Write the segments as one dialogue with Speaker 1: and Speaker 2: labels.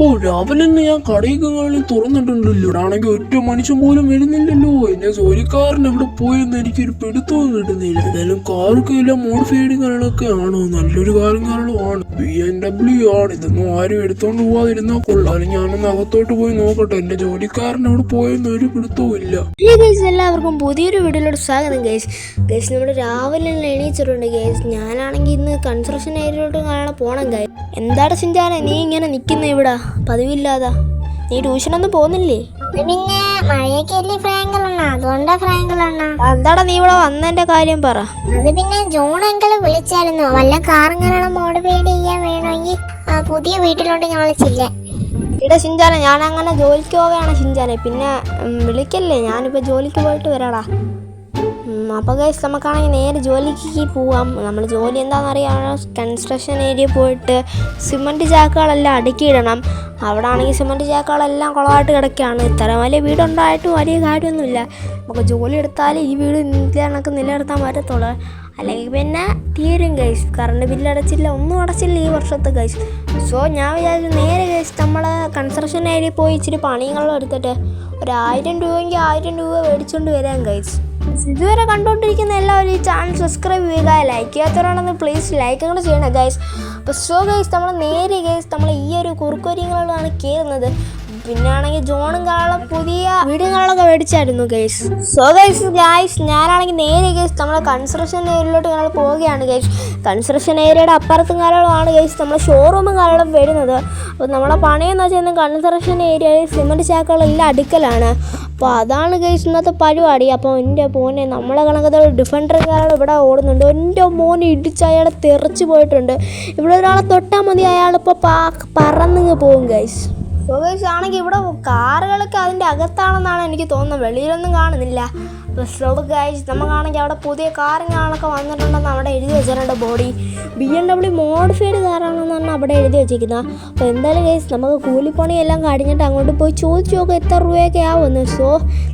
Speaker 1: ഓ രാവിലെ തന്നെ ഞാൻ കടയൊക്കെ തുറന്നിട്ടുണ്ടല്ലോ. ഇവിടെ ആണെങ്കിൽ ഒറ്റ മനുഷ്യൻ പോലും വരുന്നില്ലല്ലോ. എന്നെ ജോലിക്കാരൻ എവിടെ പോയെന്ന് എനിക്കൊരു പിടുത്തവും കിട്ടുന്നില്ല. എന്തായാലും കാറൊക്കെ എല്ലാം മോഡിഫൈഡ് കാറുകളൊക്കെ ആണോ? നല്ലൊരു കാറും ആണ്. BMW ആണ്. ഇതൊന്നും ആരും എടുത്തോണ്ട് പോവാതിരുന്നാ കൊള്ളാം. ഞാനൊന്ന് അകത്തോട്ട് പോയി നോക്കട്ടെ. എന്റെ ജോലിക്കാരൻ അവിടെ പോയെന്ന് ഒരു പിടുത്തവും ഇല്ല.
Speaker 2: എല്ലാവർക്കും പുതിയൊരു വീഡിയോയിലോട്ട് സ്വാഗതം ഗൈസ്. നമ്മൾ രാവിലെ എണീച്ചിട്ടുണ്ട് ഗൈസ്. ഞാനാണെങ്കിൽ ഇന്ന് കൺസ്ട്രക്ഷൻ ഏരിയയിലോട്ട് കാണാൻ പോണം ഗൈസ്. എന്താണ് ചിന്താനെ നീ ഇങ്ങനെ നിൽക്കുന്ന ഇവിടെ പതിവില്ലാതെ? നീ ട്യൂഷനൊന്നും പോകുന്നില്ലേ?
Speaker 3: പിന്നെ മഴയൊക്കെ ഫ്രാങ്കളാണ്, അതുകൊണ്ടാ ഫ്രാങ്കളാണ്.
Speaker 2: എന്താടാ നീ ഇവിടെ വന്നതിന്റെ കാര്യം പറ.
Speaker 3: അത് പിന്നെ ജോൺ അങ്കിള് വിളിച്ചായിരുന്നു. വല്ല കാറും മോഡിഫൈ ചെയ്യാൻ വേണമെങ്കിൽ പുതിയ വീട്ടിലോട്ട് ഞാൻ വിളിച്ചില്ലേ.
Speaker 2: ഇവിടെ ചിഞ്ചാനെ ഞാൻ അങ്ങനെ ജോലിക്ക് പോവുകയാണ് ചിഞ്ചാനെ. പിന്നെ വിളിക്കല്ലേ, ഞാനിപ്പോൾ ജോലിക്ക് പോയിട്ട് വരാടാ. അപ്പോൾ ഗൈസ് നമുക്കാണെങ്കിൽ നേരെ ജോലിക്ക് പോവാം. നമ്മൾ ജോലി എന്താണെന്നറിയാമോ? കൺസ്ട്രക്ഷൻ ഏരിയ പോയിട്ട് സിമൻറ്റ് ചാക്കുകളെല്ലാം അടുക്കിയിടണം. അവിടെ ആണെങ്കിൽ സിമൻറ്റ് ചാക്കുകളെല്ലാം കുളമായിട്ട് കിടക്കുകയാണ്. ഇത്ര വലിയ വീടുണ്ടായിട്ടും വലിയ കാര്യമൊന്നുമില്ല. നമുക്ക് ജോലി എടുത്താൽ ഈ വീട് കണക്ക് നിലനിർത്താൻ പറ്റത്തുള്ളൂ. അല്ലെങ്കിൽ പിന്നെ തീരും ഗൈസ്. കറണ്ട് ബില്ല് അടച്ചില്ല, ഒന്നും അടച്ചില്ല ഈ വർഷത്തെ ഗൈസ്. സോ ഞാൻ വിചാരിച്ചു നേരെ ഗൈസ് നമ്മൾ കൺസ്ട്രക്ഷൻ ഏരിയ പോയി ഇച്ചിരി പണികളും എടുത്തിട്ട് 1000 രൂപയെങ്കിൽ 1000 രൂപ മേടിച്ചുകൊണ്ട് വരാം ഗൈസ്. ഇതുവരെ കണ്ടുകൊണ്ടിരിക്കുന്ന എല്ലാവരും ഈ ചാനൽ സബ്സ്ക്രൈബ് ചെയ്യുക. ലൈക്ക് ചെയ്യാത്തവരാണെന്ന് പ്ലീസ് ലൈക്ക് കൂടെ ചെയ്യണം ഗൈസ്. അപ്പോൾ സോ ഗൈസ് നമ്മൾ നേരെ ഗൈസ് നമ്മൾ ഈ ഒരു കുറുക്കുവരികളിലാണ് കയറുന്നത്. പിന്നെ ആണെങ്കിൽ ജോണും കാണാൻ പുതിയ വീടുകളൊക്കെ മേടിച്ചായിരുന്നു ഗൈസ്. സോ ഗൈസ് ഞാനാണെങ്കിൽ നേരെ ഗൈസ് നമ്മളെ കൺസ്ട്രക്ഷൻ ഏരിയയിലോട്ട് ഞങ്ങൾ പോവുകയാണ് ഗൈസ്. കൺസ്ട്രക്ഷൻ ഏരിയയുടെ അപ്പുറത്തും കാലമാണ് ഗൈസ് നമ്മളെ ഷോറൂമും കാലം വരുന്നത്. അപ്പോൾ നമ്മുടെ പണിയെന്ന് വെച്ചാൽ കൺസ്ട്രക്ഷൻ ഏരിയയിൽ സിമൻറ്റ് ചാക്കുകളെല്ലാം അടുക്കലാണ്. അപ്പോൾ അതാണ് ഗൈസ് ഇന്നത്തെ പരിപാടി. അപ്പോൾ എൻ്റെ മോനെ നമ്മളെ കണക്കത്തെ ഡിഫൻഡർ കാലം ഇവിടെ ഓടുന്നുണ്ട്. എൻ്റെ മോനെ ഇടിച്ച് അയാളെ തെറിച്ച് പോയിട്ടുണ്ട്. ഇവിടെ ഒരാളെ തൊട്ടാൽ മതി അയാളിപ്പോൾ പറന്നിങ്ങ് പോകും ഗൈസ്. സോ ഗൈസ് ആണെങ്കിൽ ഇവിടെ കാറുകളൊക്കെ അതിൻ്റെ അകത്താണെന്നാണ് എനിക്ക് തോന്നുന്നത്, വെളിയിലൊന്നും കാണുന്നില്ല. അപ്പോൾ സോ ഗൈസ് നമുക്കാണെങ്കിൽ അവിടെ പുതിയ കാറുകളൊക്കെ വന്നിട്ടുണ്ടെന്ന് അവിടെ എഴുതി വെച്ചിട്ടുണ്ട്. ബോഡി BMW മോഡിഫൈഡ് കാറാണെന്ന് പറഞ്ഞാൽ അവിടെ എഴുതി വെച്ചിരിക്കുന്നത്. അപ്പോൾ എന്തായാലും ഗൈസ് നമുക്ക് കൂലിപ്പണിയെല്ലാം കഴിഞ്ഞിട്ട് അങ്ങോട്ട് പോയി ചോദിച്ചു നോക്കാം എത്ര രൂപയൊക്കെ ആവുമെന്ന്. സോ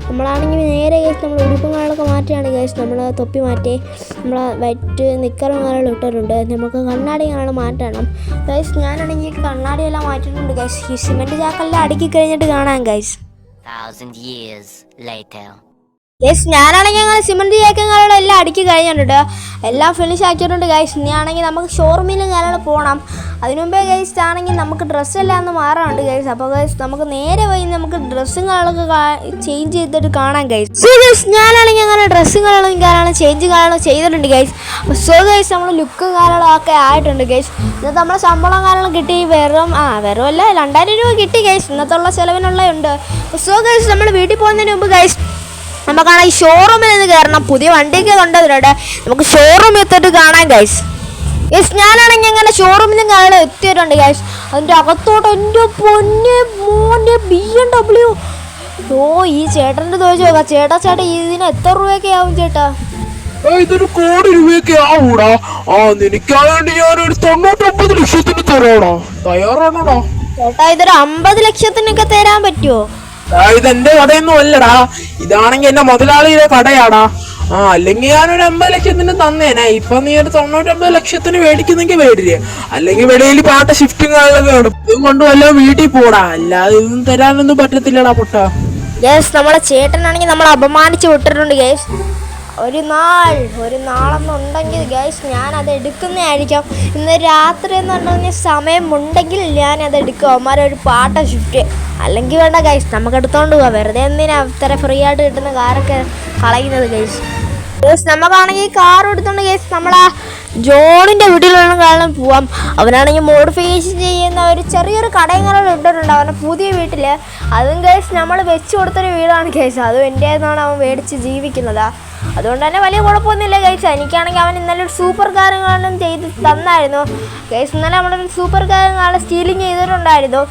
Speaker 2: നമ്മളാണെങ്കിൽ നേരെ ഗൈസ് നമ്മൾ ഉടുപ്പുകളൊക്കെ മാറ്റിയാണ് ഗൈസ്. നമ്മൾ തൊപ്പി മാറ്റി നമ്മളെ വൈറ്റ് നിക്കറും കാലുകൾ ഇട്ടിട്ടുണ്ട്. നമുക്ക് കണ്ണാടി കാണാൻ മാറ്റണം ഗൈസ്. ഞാനാണെങ്കിൽ കണ്ണാടിയെല്ലാം മാറ്റിയിട്ടുണ്ട് ഗൈസ്. ഈ സിമെൻറ്റ് ചാക്കെല്ലാം അടുക്കി കഴിഞ്ഞിട്ട് കാണാം ഗൈസ്.
Speaker 4: 1000 years later.
Speaker 2: ഗൈസ് ഞാനാണെങ്കിൽ അങ്ങനെ സിമൻറ്റ് ചാക്കുകളും എല്ലാം അടുക്കി കഴിഞ്ഞിട്ടുണ്ട്, എല്ലാം ഫിനിഷ് ആക്കിയിട്ടുണ്ട് ഗൈസ്. ഇനിയാണെങ്കിൽ നമുക്ക് ഷോറൂമിലും കാര്യങ്ങൾ പോകണം. അതിനു മുമ്പേ ഗൈസ് ആണെങ്കിൽ നമുക്ക് ഡ്രസ്സെല്ലാം ഒന്ന് മാറാറുണ്ട് ഗൈസ്. അപ്പോൾ ഗൈസ് നമുക്ക് നേരെ പോയി നമുക്ക് ഡ്രസ്സുകളൊക്കെ ചേഞ്ച് ചെയ്തിട്ട് കാണാം ഗൈസ്. സോ ഗൈസ് ഞാനാണെങ്കിൽ അങ്ങനെ ഡ്രസ്സുകളും കാര്യങ്ങളും ചേഞ്ചും ചെയ്തിട്ടുണ്ട് ഗൈസ്. അപ്പോൾ സോ ഗൈസ് നമ്മൾ ലുക്കും കാര്യങ്ങളും ഒക്കെ ആയിട്ടുണ്ട് ഗൈസ്. ഇന്നത്തെ നമ്മളെ ശമ്പളം കാര്യങ്ങളും കിട്ടി. വെറും അല്ല 2000 രൂപ കിട്ടി ഗൈസ്. ഇന്നത്തുള്ള ചിലവിനുള്ളതുണ്ട്. സോ ഗൈസ് നമ്മൾ വീട്ടിൽ പോകുന്നതിന് മുമ്പ് ഗൈസ് നമുക്കാണെങ്കിൽ ഷോറൂമിൽ നിന്ന് കയറണം. പുതിയ വണ്ടിയൊക്കെ കൊണ്ടുവരുന്നുണ്ട്, നമുക്ക് ഷോറൂമിൽ എത്തിയിട്ട് കാണാം ഗൈസ്. യെസ് ഞാനാണെങ്കിൽ അങ്ങനെ ഷോറൂമിലും കാര്യങ്ങളും എത്തിയിട്ടുണ്ട് ഗൈസ്. അതിൻ്റെ അകത്തോട്ട് എൻ്റെ പൊന്നെ മോൻ്റെ BMW. ഓ ഈ ചേട്ടൻ്റെ ചോദിച്ചു നോക്കാം. ചേട്ടാ ഇതിന് എത്ര രൂപയൊക്കെ ആവും ചേട്ടാ?
Speaker 1: ഇതൊരു 1 കോടി രൂപയൊക്കെ ആവൂടാ. നിനക്കാവേണ്ടി ഞാനൊരു 99 ലക്ഷത്തിന് തരാടാ. തയ്യാറാണോടാ?
Speaker 2: ചേട്ടാ ഇതൊരു 50 ലക്ഷത്തിനൊക്കെ തരാൻ പറ്റുമോ?
Speaker 1: ഇതെന്റെ കടയൊന്നും അല്ലടാ, ഇതാണെങ്കിൽ എന്റെ മുതലാളിയുടെ കടയാടാ. അല്ലെങ്കിൽ ഞാനൊരു 50 ലക്ഷത്തിന് തന്നേനാ. ഇപ്പൊ നീ ഒരു 99 ലക്ഷത്തിന് മേടിക്കുന്നെങ്കിൽ മേടില്ലേ, അല്ലെങ്കിൽ വെളിയിൽ പാട്ട ഷിഫ്റ്റും കാര്യങ്ങളൊക്കെ ഉണ്ട്. ഇതും കൊണ്ട് വല്ലതും വീട്ടിൽ പോടാ, അല്ലാതെ ഇതൊന്നും തരാനൊന്നും പറ്റത്തില്ലടാ പൊട്ട.
Speaker 2: ഗേസ് നമ്മളെ ചേട്ടനാണെങ്കിൽ നമ്മൾ അപമാനിച്ച് വിട്ടിട്ടുണ്ട് ഗേസ്. ഒരു നാളെന്നുണ്ടെങ്കിൽ ഗൈസ് ഞാനത് എടുക്കുന്നതായിരിക്കും. ഇന്ന് രാത്രി എന്ന് പറഞ്ഞാൽ സമയമുണ്ടെങ്കിൽ ഞാനത് എടുക്കും. അവന്മാരൊരു പാട്ട ഷിഫ്റ്റ് അല്ലെങ്കിൽ വേണ്ട ഗൈസ്, നമുക്ക് എടുത്തോണ്ട് പോവാം. വെറുതെ എന്തിനാ ഇത്ര ഫ്രീ ആയിട്ട് കിട്ടുന്ന കാറൊക്കെ കളയുന്നത് ഗൈസ്. നമുക്കാണെങ്കിൽ കാർ എടുത്തോണ്ട് ഗൈസ് നമ്മളാ ജോണിൻ്റെ വീട്ടിലുള്ള കാരണം പോവാം. അവനാണെങ്കിൽ മോഡിഫിക്കേഷൻ ചെയ്യുന്ന ഒരു ചെറിയൊരു കടയങ്ങളും ഇട്ടിട്ടുണ്ട് അവൻ്റെ പുതിയ വീട്ടിൽ. അതും ഗൈസ് നമ്മൾ വെച്ച് കൊടുത്തൊരു വീടാണ് ഗൈസ്. അതും എൻ്റെ നിന്നാണ് അവൻ മേടിച്ച് ജീവിക്കുന്നത്. അതുകൊണ്ട് തന്നെ വലിയ കുഴപ്പമൊന്നുമില്ല ഗൈസ്. എനിക്കാണെങ്കിൽ അവൻ ഇന്നലെ ഒരു സൂപ്പർ കാറുകളും ചെയ്ത് തന്നായിരുന്നു ഗൈസ്. ഇന്നലെ നമ്മളൊരു സൂപ്പർ കാറുകളും സ്റ്റീലിങ് ചെയ്തിട്ടുണ്ടായിരുന്നു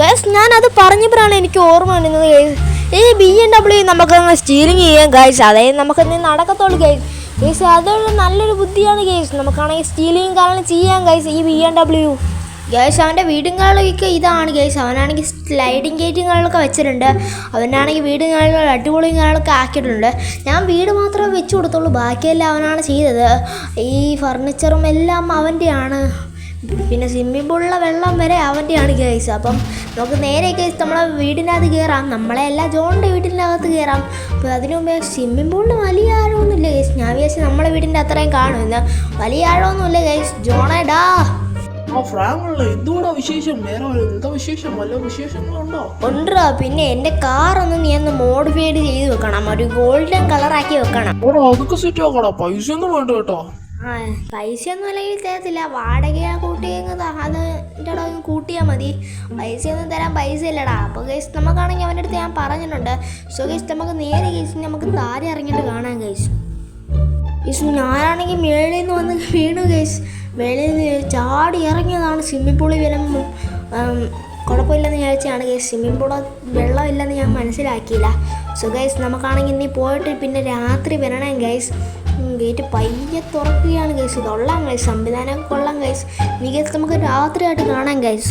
Speaker 2: ഗൈസ്. ഞാനത് പറഞ്ഞപ്പോഴാണ് എനിക്ക് ഓർമ്മ വരുന്നത് ഗൈസ്. ഈ BMW നമുക്കൊന്ന് സ്റ്റീലിങ് ചെയ്യാം ഗൈസ്. അതായത് നമുക്കൊന്ന് നടക്കത്തുള്ളൂ ഗൈസ്. ഗൈസ് അതൊരു നല്ലൊരു ബുദ്ധിയാണ് ഗൈസ്. നമുക്കാണെങ്കിൽ സ്റ്റീലിങ് കാരണം ചെയ്യാം ഗൈസ് ഈ BMW ഗൈസ്. അവൻ്റെ വീടുകളിലൊക്കെ ഇതാണ് ഗൈസ്. അവനാണെങ്കിൽ സ്ലൈഡിങ് ഗേറ്റുകളിലൊക്കെ വെച്ചിട്ടുണ്ട്. അവനാണെങ്കിൽ വീടുകളിൽ അടിപൊളിയും കാര്യങ്ങളൊക്കെ ആക്കിയിട്ടുണ്ട്. ഞാൻ വീട് മാത്രമേ വെച്ച് കൊടുത്തുള്ളൂ, ബാക്കിയെല്ലാം അവനാണ് ചെയ്തത്. ഈ ഫർണിച്ചറും എല്ലാം അവൻ്റെയാണ്. പിന്നെ സ്വിമ്മിംഗ് പൂളിലെ വെള്ളം വരെ അവൻ്റെയാണ് ഗൈസ്. അപ്പം നമുക്ക് നേരെ ഗൈസ് നമ്മളെ വീടിനകത്ത് കയറാം. നമ്മളെ എല്ലാ ജോണിൻ്റെ വീട്ടിനകത്ത് കയറാം. അപ്പോൾ അതിനു മുമ്പേ സ്വിമ്മിംഗ് പൂളിന് വലിയ ആഴമൊന്നുമില്ല ഗൈസ്. ഞാൻ വിചാരിച്ചു നമ്മളെ വീടിൻ്റെ അത്രയും കാണും ഇന്ന്. വലിയ ആഴമൊന്നുമില്ല ഗൈസ്. ജോണേടാ
Speaker 1: ഫ്രാങ്കുള്ള എന്തുകൂടാ വിശേഷം? വേറെ എന്താ വിശേഷം? വല്ല വിശേഷങ്ങളുണ്ടോ?
Speaker 2: ഉണ്ടോ? പിന്നെ എൻ്റെ കാറൊന്ന് നീ ഒന്ന് മോഡിഫൈഡ് ചെയ്ത് വെക്കണം. ഒരു ഗോൾഡൻ കളറാക്കി വെക്കണം.
Speaker 1: അതൊക്കെ സെറ്റ് ആക്കടാ, പൈസ ഒന്നും വേണ്ട കേട്ടോ.
Speaker 2: ആ പൈസയൊന്നും അല്ലെങ്കിൽ തരത്തില്ല. വാടക കൂട്ടിയത് അതിൻ്റെ അടവ് കൂട്ടിയാൽ മതി. പൈസയൊന്നും തരാൻ പൈസ ഇല്ലടാ. അപ്പോൾ ഗൈസ് നമുക്കാണെങ്കിൽ അവൻ്റെ അടുത്ത് ഞാൻ പറഞ്ഞിട്ടുണ്ട്. സോ ഗൈസ് നമുക്ക് നേരെ ഗൈസ് നമുക്ക് താഴെ ഇറങ്ങിയിട്ട് കാണാം ഗൈസ്. ഞാനാണെങ്കിൽ മേളിൽ നിന്ന് വന്ന് വീണു ഗൈസ്. മേളിൽ നിന്ന് ചാടി ഇറങ്ങിയതാണ്. സ്വിമ്മിംഗ് പൂളിൽ വരുമ്പോൾ കുഴപ്പമില്ലെന്ന് വിചാരിച്ചാണ് ഗൈസ്. സ്വിമ്മിംഗ് പൂളിൽ വെള്ളമില്ലെന്ന് ഞാൻ മനസ്സിലാക്കിയില്ല. സോ ഗൈസ് നമുക്കാണെങ്കിൽ ഇനി പോയിട്ട് പിന്നെ രാത്രി വരണം ഗൈസ്. ഗേറ്റ് പയ്യെ തുറക്കുകയാണ് ഗൈസ്. കൊള്ളാം ഗൈസ്, സംവിധാനം കൊള്ളാം ഗൈസ്. ഇനി ഗൈസ് നമുക്ക് രാത്രിയായിട്ട് കാണാം ഗൈസ്.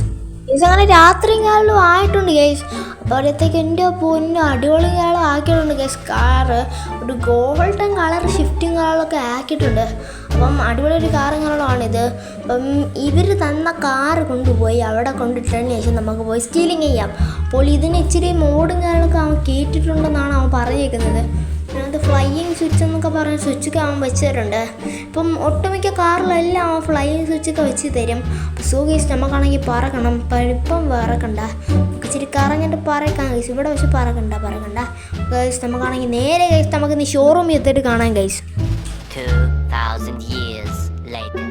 Speaker 2: ഗൈസ് അങ്ങനെ രാത്രിയും കാലവും ആയിട്ടുണ്ട് ഗൈസ്. അപ്പോഴത്തേക്ക് എൻ്റെ പൊന്നും അടിപൊളി കാലം ആക്കിയിട്ടുണ്ട് ഗൈസ്. കാറ് ഒരു ഗോൾഡൻ കളർ ഷിഫ്റ്റിംഗ് കളറൊക്കെ ആക്കിയിട്ടുണ്ട്. അപ്പം അടിപൊളി ഒരു കാറും കളറാണിത്. അപ്പം ഇവർ തന്ന കാറ് കൊണ്ടുപോയി അവിടെ കൊണ്ടിട്ടതിന് ശേഷം നമുക്ക് പോയി സ്റ്റീലിങ് ചെയ്യാം. അപ്പോൾ ഇതിന് ഇച്ചിരി മോഡും കാര്യങ്ങളൊക്കെ അവൻ കേട്ടിട്ടുണ്ടെന്നാണ് അവൻ പറഞ്ഞേക്കുന്നത്. അതിനകത്ത് ഫ്ലൈയിങ് സ്വിച്ച് എന്നൊക്കെ പറഞ്ഞ സ്വിച്ചൊക്കെ അവൻ വെച്ചിട്ടുണ്ട്. ഇപ്പം ഒട്ടുമിക്ക കാറിലെല്ലാം അവൻ ഫ്ലൈയിങ് സ്വിച്ചൊക്കെ വെച്ച് തരും. സോ ഗൈസ് നമുക്കാണെങ്കിൽ പറക്കണം. ഇപ്പം പറക്കണ്ട, നമുക്ക് ഇച്ചിരി കറങ്ങിട്ട് പറക്കാം ഗൈസ്. ഇവിടെ വെച്ച് പറക്കണ്ട ഗൈസ്. നമുക്കാണെങ്കിൽ നേരെ ഗൈസ് നമുക്ക് നീ ഷോറൂമിൽ എത്തിയിട്ട് കാണാം ഗൈസ്.
Speaker 4: 2000 years later.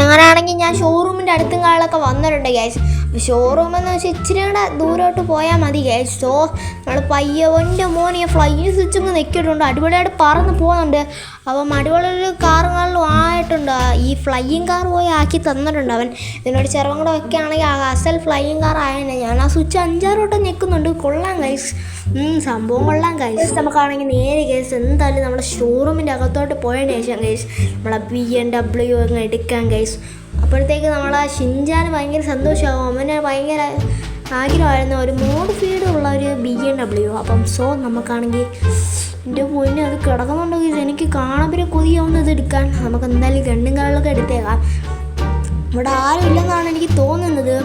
Speaker 2: അങ്ങനെയാണെങ്കിൽ ഞാൻ ഷോറൂമിൻ്റെ അടുത്തും കാലൊക്കെ വന്നിട്ടുണ്ട് ഗൈസ്. ഷോറൂം എന്ന് വെച്ചാൽ ഇച്ചിരി കൂടെ ദൂരോട്ട് പോയാൽ മതി ഗൈസ്. സോ നമ്മൾ പയ്യെ എൻ്റെ മോനെ ഫ്ലൈയിങ് സ്വിച്ചിങ് നിൽക്കിയിട്ടുണ്ട്. അടിപൊളിയായിട്ട് പറന്ന് പോകുന്നുണ്ട്. അപ്പം അടിപൊളി ഒരു കാറുകളിലും ആയിട്ടുണ്ട്. ഈ ഫ്ലൈയിങ് കാർ പോയി ആക്കി തന്നിട്ടുണ്ട് അവൻ. ഇതിനോട് ചെറുപ്പം കൂടെ വെക്കുകയാണെങ്കിൽ അസൽ ഫ്ലൈയിങ് കാർ ആയതിനെ ഞാൻ ആ സ്വിച്ച് 5-6 വട്ടം ഞെക്കുന്നുണ്ട്. കൊള്ളാം ഗൈസ്, സംഭവം കൊള്ളാം ഗൈസ്. നമുക്കാണെങ്കിൽ നേരെ ഗൈസ് എന്തായാലും നമ്മുടെ ഷോറൂമിൻ്റെ അകത്തോട്ട് പോയതിന് ശേഷം ഗൈസ് നമ്മളെ BMW അങ്ങ് എടുക്കാം ഗൈസ്. അപ്പോഴത്തേക്ക് നമ്മളെ ഷിൻജാന് ഭയങ്കര സന്തോഷമാകും. അവന് ഭയങ്കര ആഗ്രഹമായിരുന്നു ഒരു മോഡിഫൈഡ് ഉള്ള ഒരു BMW. അപ്പം സോ നമുക്കാണെങ്കിൽ എൻ്റെ പൊന്നെ അത് കിടക്കുന്നുണ്ടോ ഗൈസ്, എനിക്ക് കാണാൻ പിന്നെ കൊതിയാവുന്നത് എടുക്കാൻ. നമുക്ക് എന്തായാലും ഗണ്ണും കാറിലൊക്കെ എടുത്തേക്കാം. ഇവിടെ ആരും ഇല്ലെന്നാണ് എനിക്ക് തോന്നുന്നത്.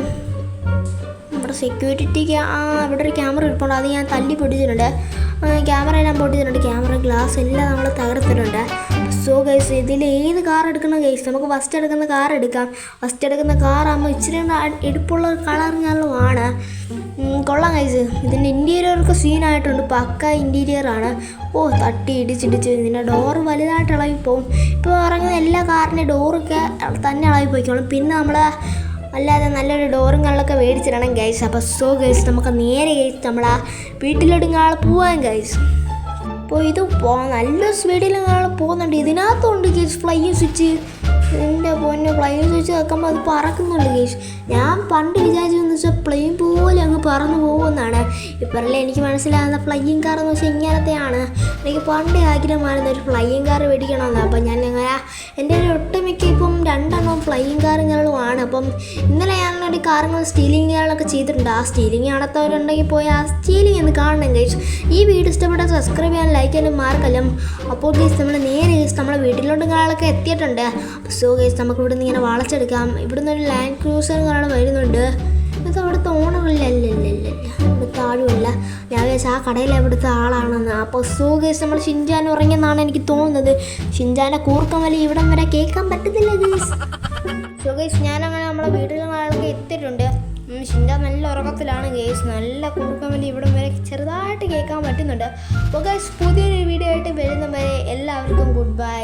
Speaker 2: നമ്മുടെ സെക്യൂരിറ്റിക്ക് ഇവിടെ ഒരു ക്യാമറ ഇരിപ്പുണ്ട്. അത് ഞാൻ തല്ലി പൊട്ടിച്ചിട്ടുണ്ട്. ക്യാമറ എല്ലാം പൊട്ടിച്ചിട്ടുണ്ട്. ക്യാമറ ഗ്ലാസ് എല്ലാം നമ്മൾ തകർത്തിട്ടുണ്ട്. സോ ഗൈസ് ഇതിൽ ഏത് കാർ എടുക്കണം ഗൈസ്? നമുക്ക് ഫസ്റ്റ് എടുക്കുന്ന കാർ എടുക്കാം. ഫസ്റ്റ് എടുക്കുന്ന കാറാകുമ്പോൾ ഇച്ചിരി എടുപ്പുള്ള കളറുകളുമാണ്. കൊള്ളാം ഗൈസ്. ഇതിൻ്റെ ഇൻറ്റീരിയറൊക്കെ സീനായിട്ടുണ്ട്. പക്ക ഇൻറ്റീരിയറാണ്. ഓ തട്ടി ഇടിച്ചിടിച്ച് ഇതിൻ്റെ ഡോറ് വലുതായിട്ട് ഇളകിപ്പോവും. ഇപ്പോൾ ഇറങ്ങുന്ന എല്ലാ കാറിൻ്റെ ഡോറൊക്കെ തന്നെ ഇളകിപ്പോയിക്കോളും. പിന്നെ നമ്മൾ അല്ലാതെ നല്ലൊരു ഡോറും കള്ളൊക്കെ മേടിച്ചിടണം ഗൈസ്. അപ്പോൾ സോ ഗൈസ് നമുക്ക് നേരെ ഗൈസ് നമ്മളാ വീട്ടിലിടുങ്ങാളെ പോവാൻ ഗൈസ്. അപ്പോൾ ഇത് നല്ല സ്പീഡിൽ പോകുന്നുണ്ട്. ഇതിനകത്തുണ്ട് ഗൈസ് ഫ്ലൈയിങ് സ്വിച്ച്. എൻ്റെ പൊന്നെ ഫ്ലൈയിങ് സ്വിച്ച് വെക്കുമ്പോൾ അത് പറക്കുന്നുണ്ട് ഗൈസ്. ഞാൻ പണ്ട് വിചാരിച്ചതെന്ന് വെച്ചാൽ പ്ലെയിൻ പോലെ അങ്ങ് പറന്നു പോകുമെന്നാണ്. ഇപ്പോഴല്ലേ എനിക്ക് മനസ്സിലാകുന്ന ഫ്ലൈയിങ് കാർ എന്ന് വെച്ചാൽ ഇങ്ങനത്തെയാണ്. എനിക്ക് പണ്ട് ആഗ്രഹമായിരുന്നു ഒരു ഫ്ലൈയിങ് കാർ മേടിക്കണമെന്ന്. അപ്പം ഞാൻ അങ്ങനെ എൻ്റെ ഒരു ഒട്ടുമിക്ക ഇപ്പം 2 ഫ്ലൈയിങ് കാറുകളുമാണ്. അപ്പം ഇന്നലെ ഞാനൊരു കാറുകൾ സ്റ്റീലിങ്ങുകളൊക്കെ ചെയ്തിട്ടുണ്ട്. ആ സ്റ്റീലിങ് നടത്തവരുണ്ടെങ്കിൽ പോയി ആ സ്റ്റീലിങ് എന്ന് കാണണം ഗൈസ്. ഈ വീഡിയോ ഇഷ്ടപ്പെട്ടാൽ സബ്സ്ക്രൈബ് ചെയ്യാൻ ലൈക്ക് ചെയ്യാനും മാർക്കല്ല. അപ്പോൾ ഗൈസ് നമ്മൾ നേരെ ഗൈസ് നമ്മളെ വീട്ടിലോട്ട് കാളൊക്കെ എത്തിയിട്ടുണ്ട്. സോ ഗൈസ് നമുക്ക് ഇവിടെ നിന്ന് ഇങ്ങനെ വളച്ചെടുക്കാം. ഇവിടുന്ന് ഒരു ലാൻഡ് ക്രൂസർ കാർ വരുന്നുണ്ട്. ഇത് അവിടുത്തെ ഓണറില്ല, ഇവിടുത്തെ ആരുമല്ല. ഞാൻ ഗൈസ് ആ കടയിൽ ഇവിടുത്തെ ആളാണെന്ന്. അപ്പോൾ സോ ഗൈസ് നമ്മൾ ഷിൻജാൻ ഉറങ്ങിയെന്നാണ് എനിക്ക് തോന്നുന്നത്. ഷിൻജാൻ്റെ കൂർക്കം വലി ഇവിടം വരെ കേൾക്കാൻ പറ്റത്തില്ല ഗൈസ്. സോ ഗൈസ് ഞാനങ്ങനെ നമ്മളെ വീട്ടിലൊക്കെ എത്തിയിട്ടുണ്ട്. ഷിൻജാൻ നല്ല ഉറക്കത്തിലാണ് ഗൈസ്. നല്ല കൂർക്കം വലി ഇവിടം വരെ ചെറുതായിട്ട് കേൾക്കാൻ പറ്റുന്നുണ്ട്. അപ്പോൾ ഗൈസ് പുതിയൊരു വീഡിയോ ആയിട്ട് വരുന്നവരെ എല്ലാവർക്കും ഗുഡ് ബൈ.